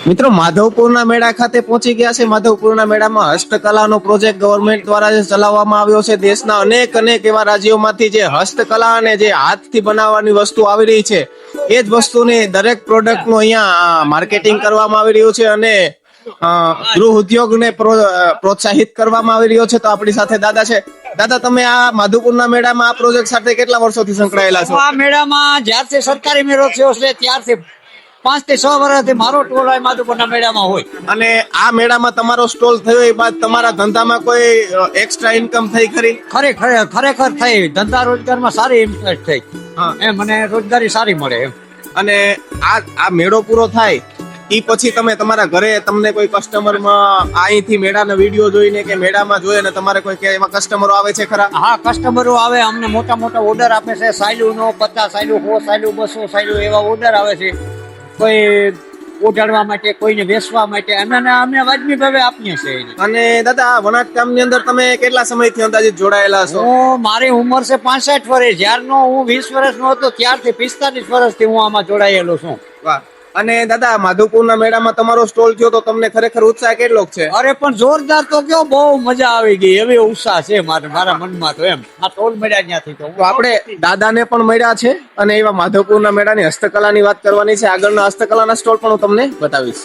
મિત્રો માધવપુરના મેળા ખાતે પહોંચી ગયા છે। માધવપુરના મેળામાં હસ્તકલાનો પ્રોજેક્ટ ગવર્મેન્ટ દ્વારા જે ચલાવવામાં આવ્યો છે। દેશના અનેક એવા રાજ્યોમાંથી જે હસ્તકલા અને જે હાથથી બનાવવાની વસ્તુ આવી રહી છે, એ જ વસ્તુની દરેક પ્રોડક્ટનું અહીંયા માર્કેટિંગ કરવામાં આવી રહ્યું છે અને ગૃહ ઉદ્યોગને પ્રોત્સાહિત કરવામાં આવી રહ્યો છે। તો આપણી સાથે દાદા છે। દાદા, તમે આ માધવપુરના મેળામાં આ પ્રોજેક્ટ સાથે કેટલા વર્ષોથી સંકળાયેલા છો? આ મેળામાં જ્યારથી સરકારી મેળો થયો છે ત્યારથી 5 થી 6 વર્ષથી મારો ટોળ આ માધવપુરના મેળામાં હોય। અને આ મેળામાં તમારો સ્ટોલ થયો એ બાદ તમારા ધંધામાં કોઈ એક્સ્ટ્રા ઇન્કમ થઈ ખરી? ખરેખર થઈ, ધંધા રોજગારમાં સારી ઇન્ટરેસ્ટ થઈ। એમ મને રોજગારી સારી મળે એમ। અને આ મેળો પૂરો થાય ઈ પછી તમે તમારા ઘરે તમને કોઈ કસ્ટમરમાં અહીંથી મેળાના વિડીયો જોઈને કે મેળામાં જોઈ અને તમારે કોઈ કે એવા કસ્ટમરો આવે છે ખરા? હા, કસ્ટમરો આવે, અમને મોટા મોટા ઓર્ડર આપે છે। સાયલુનો 50 સાયલું, 100 સાયલું, 200 સાયલું એવા ઓર્ડર આવે છે। કોઈ ઉડાડવા માટે, કોઈને વેચવા માટે, અમે વાજબી ભાવે આપીએ છીએ। અને દાદા, આ વણાટ કામની અંદર તમે કેટલા સમયથી અંદાજિત જોડાયેલા છો? મારી ઉંમર છે 65 વર્ષ। જ્યારનો હું 20 વર્ષનો હતો ત્યારથી 45 વર્ષથી હું આમાં જોડાયેલો છું। વાહ! અને દાદા, માધવપુરના મેળામાં તમારો સ્ટોલ થયો તો તમને ખરેખર ઉત્સાહ કેટલો છે? અરે પણ જોરદાર તો કયો, બહુ મજા આવી ગઈ, એવી ઉત્સાહ છે મારા મનમાં તો એમ। આ ટોલ મળ્યા ત્યાંથી તો આપણે દાદાને પણ મળ્યા છે અને એવા માધવપુરના મેળાની હસ્તકલાની વાત કરવાની છે। આગળના હસ્તકલાના સ્ટોલ પણ હું તમને બતાવીશ।